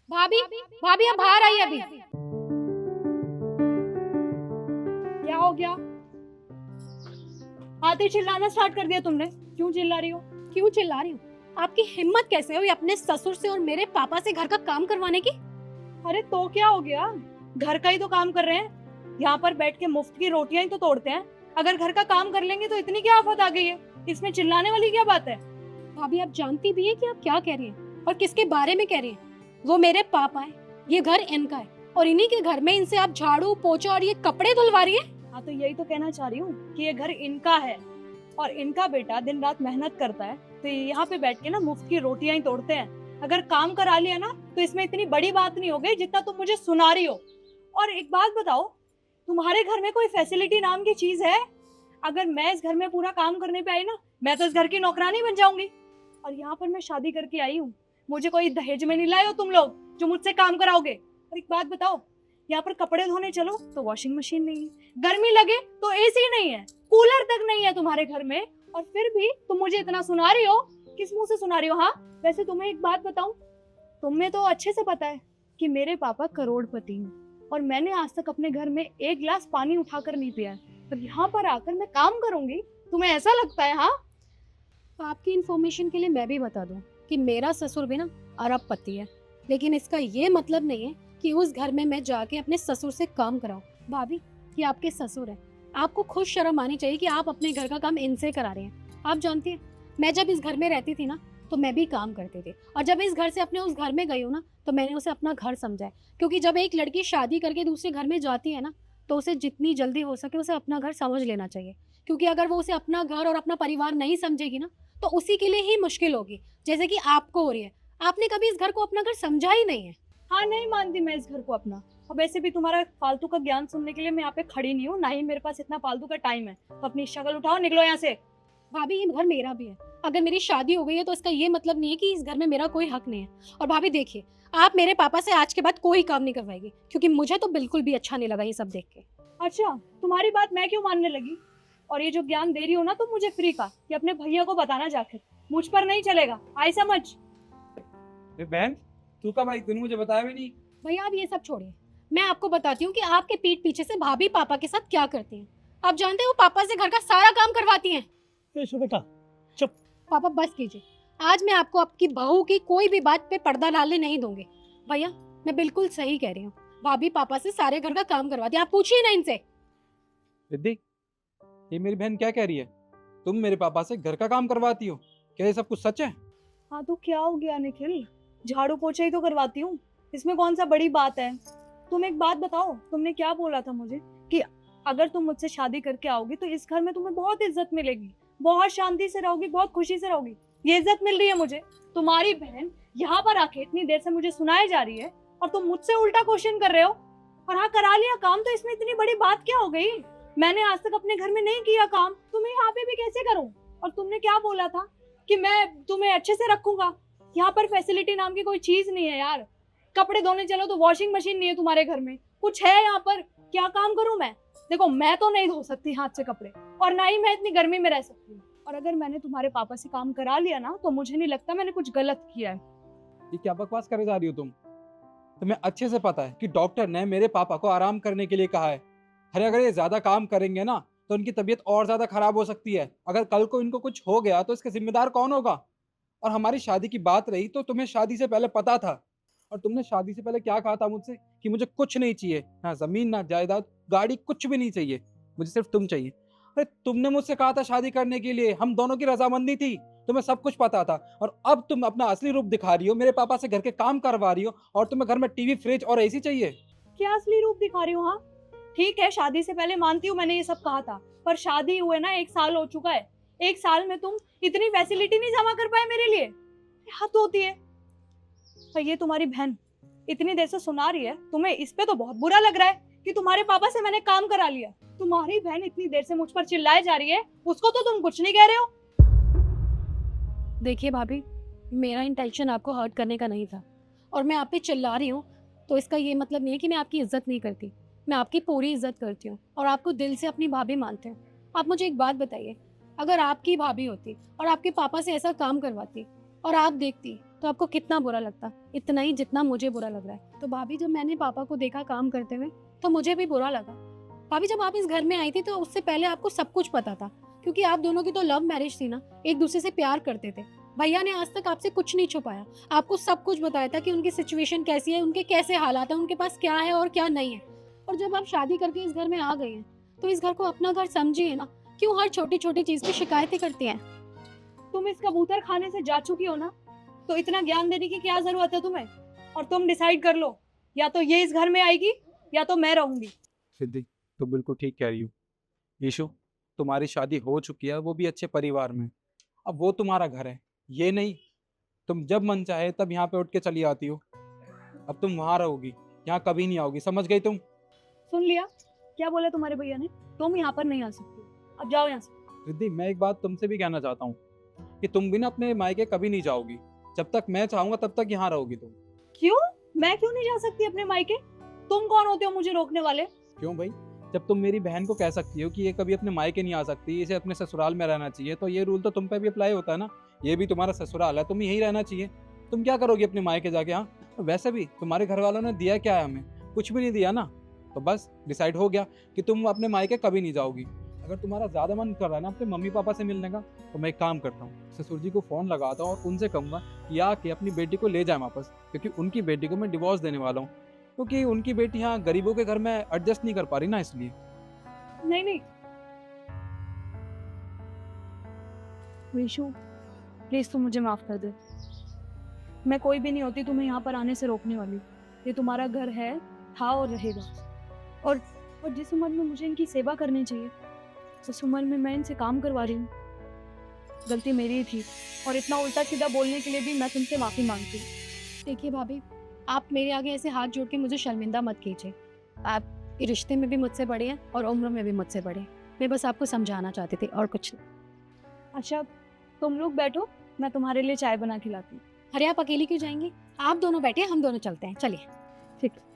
भाभी, भाभी आप बाहर आइए अभी। क्या हो गया? आते ही चिल्लाना स्टार्ट कर दिया तुमने। क्यों चिल्ला रही हो? क्यों चिल्ला रही हूँ? आपकी हिम्मत कैसे हुई अपने ससुर से और मेरे पापा से घर का काम करवाने की? अरे तो क्या हो गया? घर का ही तो काम कर रहे हैं। यहाँ पर बैठ के मुफ्त की रोटियां ही तो तोड़ते हैं। अगर घर का काम कर लेंगे तो इतनी क्या आफत आ गई है? इसमें चिल्लाने वाली क्या बात है? भाभी आप जानती भी हैं कि आप क्या कह रही हैं और किसके बारे में कह रही हैं। वो मेरे पापा हैं, ये घर इनका है और इन्हीं के घर में इनसे आप झाड़ू पोछा और ये कपड़े धुलवा रही हैं। हाँ, तो यही तो कहना चाह रही हूँ कि ये घर इनका है और इनका बेटा दिन रात मेहनत करता है, तो ये यहाँ पे बैठ के ना मुफ्त की रोटियां ही तोड़ते हैं। अगर काम करा लिया ना तो इसमें इतनी बड़ी बात नहीं हो गई जितना तुम मुझे सुना रही हो। और एक बात बताओ, तुम्हारे घर में कोई फैसिलिटी नाम की चीज है? अगर मैं इस घर में पूरा काम करने पे आई ना, मैं तो इस घर की नौकरानी बन जाऊंगी। और यहाँ पर मैं शादी करके आई हूँ, मुझे कोई दहेज में नहीं लाए हो तुम लोग जो मुझसे काम कराओगे। और एक बात बताओ, यहाँ पर कपड़े धोने चलो तो वॉशिंग मशीन नहीं है, गर्मी लगे तो एसी नहीं है, कूलर तक नहीं है तुम्हारे घर में, और फिर भी तुम मुझे इतना सुना रही हो। किस मुंह से सुना रही हो? हाँ, वैसे तुम्हें एक बात बताऊं, तुम्हें तो अच्छे से पता है कि मेरे पापा करोड़पति हैं और मैंने आज तक अपने घर में एक गिलास पानी उठाकर नहीं पिया है, पर यहाँ पर आकर मैं काम करूंगी, तुम्हें ऐसा लगता है? हाँ, आपकी इन्फॉर्मेशन के लिए मैं भी बता दूं कि मेरा ससुर भी ना अरबपति है, लेकिन इसका ये मतलब नहीं है कि उस घर में मैं जाके अपने ससुर से काम कराऊं। भाभी, ये आपके ससुर है, आपको खुद शर्म आनी चाहिए कि आप अपने घर का काम इनसे करा रहे हैं। आप जानती हैं, मैं जब इस घर में रहती थी ना तो मैं भी काम करती थी, और जब इस घर से अपने उस घर में गई हूँ ना तो मैंने उसे अपना घर समझा है। क्योंकि जब एक लड़की शादी करके दूसरे घर में जाती है ना तो उसे जितनी जल्दी हो सके उसे अपना घर समझ लेना चाहिए। क्योंकि अगर वो उसे अपना घर और अपना परिवार नहीं समझेगी ना तो उसी के लिए ही मुश्किल होगी, जैसे कि आपको हो रही है। आपने कभी इस घर को अपना घर समझा ही नहीं है। हाँ, नहीं मानती मैं इस घर को अपना। अब वैसे भी तुम्हारा फालतू का ज्ञान सुनने के लिए मैं यहाँ पे खड़ी नहीं हूँ, ना ही मेरे पास इतना फालतू का टाइम है। तो अपनी शक्ल उठाओ, निकलो यहाँ से। भाभी, ये घर मेरा भी है। अगर मेरी शादी हो गई है तो इसका ये मतलब नहीं है कि इस घर में मेरा कोई हक नहीं है। और भाभी देखिए, आप मेरे पापा से आज के बाद कोई काम नहीं करवाएगी, क्योंकि मुझे तो बिल्कुल भी अच्छा नहीं लगा ये सब देख के। अच्छा, तुम्हारी बात मैं क्यों मानने लगी? और ये जो ज्ञान दे रही हो ना तुम मुझे फ्री का, ये अपने भैया को बताना जाकर, मुझ पर नहीं चलेगा, आई समझ? बहन, तू कब आई? तूने मुझे बताया भी नहीं। भैया आप ये सब छोड़िए, मैं आपको बताती हूँ कि आपके पीठ पीछे से भाभी पापा के साथ क्या करती हैं। आप जानते हैं वो पापा से घर का सारा काम करवाती हैं। बेटा, चुप। पापा बस कीजिए, आज मैं आपको आपकी बहू की कोई भी बात पे पर्दा डालने नहीं दूंगी। भैया, मैं बिल्कुल सही कह रही हूँ, भाभी पापा से सारे घर का काम करवाती है, आप पूछिए ना इनसे। रिद्धि, ये मेरी बहन क्या कह रही है? तुम मेरे पापा से घर का काम करवाती हो? क्या ये सब कुछ सच है? हाँ, तो क्या हो गया निखिल, झाड़ू पोछा ही तो करवाती हूँ, इसमें कौन सा बड़ी बात है? तुम एक बात बताओ, तुमने क्या बोला था मुझे कि अगर तुम मुझसे शादी करके आओगी तो इस घर में तुम्हें बहुत इज्जत मिलेगी, बहुत शांति से रहोगी, बहुत खुशी से रहोगी। ये इज्जत मिल रही है मुझे? तुम्हारी बहन यहाँ पर आके इतनी देर से मुझे सुनाई जा रही है और तुम मुझसे उल्टा क्वेश्चन कर रहे हो। और हाँ, करा लिया काम तो इसमें इतनी बड़ी बात क्या हो गई? मैंने आज तक अपने घर में नहीं किया काम, तुम्हें यहाँ पे भी कैसे करूँ? और तुमने क्या बोला था कि मैं तुम्हें अच्छे से रखूंगा? यहाँ पर फैसिलिटी नाम की कोई चीज नहीं है यार। कपड़े धोने चलो तो वॉशिंग मशीन नहीं है तुम्हारे घर में, कुछ है यहाँ पर? क्या काम करूं मैं? देखो, मैं तो नहीं धो सकती हाथ से कपड़े, और ना ही मैं इतनी गर्मी में रह सकती हूँ। और अगर मैंने तुम्हारे पापा से काम करा लिया ना तो मुझे नहीं लगता मैंने कुछ गलत किया है। ये क्या बकवास करे जा रही हो तुम? तुम्हें अच्छे से पता है कि डॉक्टर ने मेरे पापा को आराम करने के लिए कहा है। अरे अगर ये ज्यादा काम करेंगे ना तो उनकी तबीयत और ज्यादा खराब हो सकती है। अगर कल को इनको कुछ हो गया तो इसका जिम्मेदार कौन होगा? और हमारी शादी की बात रही तो तुम्हें शादी से पहले पता था, और तुमने शादी से पहले क्या कहा था मुझसे कि मुझे कुछ नहीं चाहिए, ना जमीन ना जायदाद गाड़ी, कुछ भी नहीं चाहिए, मुझे सिर्फ तुम चाहिए। अरे तुमने मुझसे कहा था शादी करने के लिए, हम दोनों की रजामंदी थी, तुम्हें सब कुछ पता था। और अब तुम अपना असली रूप दिखा रही हो, मेरे पापा से घर के काम करवा रही हो, और तुम्हें घर में टीवी फ्रिज और एसी चाहिए। क्या असली रूप दिखा रही हूँ? हाँ, ठीक है, शादी से पहले मानती हूँ मैंने ये सब कहा था, पर शादी हुए ना 1 साल हो चुका है। 1 साल में तुम इतनी फैसिलिटी नहीं जमा कर पाए मेरे लिए, हद होती है। और ये तुम्हारी बहन इतनी देर से सुना रही है, तुम्हें इस पे तो बहुत बुरा लग रहा है कि तुम्हारे पापा से मैंने काम करा लिया। तुम्हारी बहन इतनी देर से मुझ पर चिल्लाए जा रही है, उसको तो तुम कुछ नहीं कह रहे हो। देखिए भाभी, मेरा इंटेंशन आपको हर्ट करने का नहीं था, और मैं आप पे चिल्ला रही हूँ तो इसका ये मतलब नहीं है कि मैं आपकी इज्जत नहीं करती। मैं आपकी पूरी इज्जत करती हूँ और आपको दिल से अपनी भाभी मानते हूँ। आप मुझे एक बात बताइए, अगर आपकी भाभी होती और आपके पापा से ऐसा काम करवाती और आप देखती तो आपको कितना बुरा लगता, इतना ही जितना मुझे बुरा लग रहा है। तो भाभी जब मैंने पापा को देखा काम करते हुए तो मुझे भी बुरा लगा। भाभी जब आप इस घर में आई थी तो उससे पहले आपको सब कुछ पता था, क्योंकि आप दोनों की तो लव मैरिज थी ना, एक दूसरे से प्यार करते थे। भैया ने आज तक आपसे कुछ नहीं छुपाया, आपको सब कुछ बताया था कि उनकी सिचुएशन कैसी है, उनके कैसे हालात हैं, उनके पास क्या है और क्या नहीं है। और जब आप शादी करके इस घर में आ गए हैं तो इस घर को अपना घर समझिए ना। क्यों हर छोटी छोटी चीज पे शिकायतें करती हैं? तुम इस कबूतर खाने से जा चुकी हो ना, तो इतना ज्ञान देने की क्या जरूरत है तुम्हें। और तुम डिसाइड कर लो, या तो ये इस घर में आएगी या तो मैं रहूंगी। सिद्धि, तुम बिल्कुल ठीक कह रही हो। यीशु, तुम्हारी शादी हो चुकी है, वो भी अच्छे परिवार में। अब वो तुम्हारा घर है, ये नहीं तुम जब मन चाहे तब यहाँ पे उठ के चली आती हो। अब तुम वहां रहोगी, यहाँ कभी नहीं आओगी, समझ गई तुम? सुन लिया क्या बोला तुम्हारे भैया ने, तुम यहाँ पर नहीं आ सकती, अब जाओ यहाँ से। रिद्धि, मैं एक बात तुमसे भी कहना चाहता हूँ कि तुम भी ना अपने मायके कभी नहीं जाओगी। जब तक मैं चाहूंगा तब तक यहाँ रहोगी तुम। क्यों? मैं क्यों नहीं जा सकती अपने मायके? तुम कौन होते हो मुझे रोकने वाले? क्यों भाई? जब तुम मेरी बहन को कह सकती हो कि ये कभी अपने मायके नहीं आ सकती, इसे अपने ससुराल में रहना चाहिए, तो ये रूल तो तुम पे भी अप्लाई होता है ना। ये भी तुम्हारा ससुराल है, तुम यहीं रहना चाहिए। तुम क्या करोगी अपने मायके जाके? हाँ, वैसे भी तुम्हारे घर वालों ने दिया क्या है हमें? कुछ भी नहीं दिया ना। तो बस डिसाइड हो गया कि तुम अपने मायके कभी नहीं जाओगी। अगर तुम्हारा ज्यादा मन कर रहा है ना अपने मम्मी पापा से मिलने का, तो मैं एक काम करता हूँ, ससुर जी को फोन लगाता हूँ और उनसे कहूंगा कि आके अपनी बेटी को ले जाए वापस, क्योंकि उनकी बेटी को मैं डिवोर्स देने वाला हूँ। क्योंकि उनकी बेटी यहाँ गरीबों के घर में एडजस्ट नहीं कर पा रही ना, इसलिए। नहीं नहीं विशु, प्लीज तुम मुझे माफ कर दे। मैं कोई भी नहीं होती तुम्हें यहाँ पर आने से रोकने वाली। ये तुम्हारा घर है, था और रहेगा। और जिस उम्र में मुझे इनकी सेवा करनी चाहिए, उस उम्र में मैं इनसे काम करवा रही हूँ। गलती मेरी ही थी, और इतना उल्टा सीधा बोलने के लिए भी मैं तुमसे माफी मांगती हूँ। देखिए भाभी, आप मेरे आगे ऐसे हाथ जोड़ के मुझे शर्मिंदा मत कीजिए। आप रिश्ते में भी मुझसे बड़े हैं और उम्र में भी मुझसे बड़े हैं। मैं बस आपको समझाना चाहती थी और कुछ नहीं। अच्छा, तुम लोग बैठो, मैं तुम्हारे लिए चाय बना के लाती हूँ। अरे आप अकेली क्यों जाएंगी? आप दोनों बैठिए, हम दोनों चलते हैं, चलिए। ठीक है।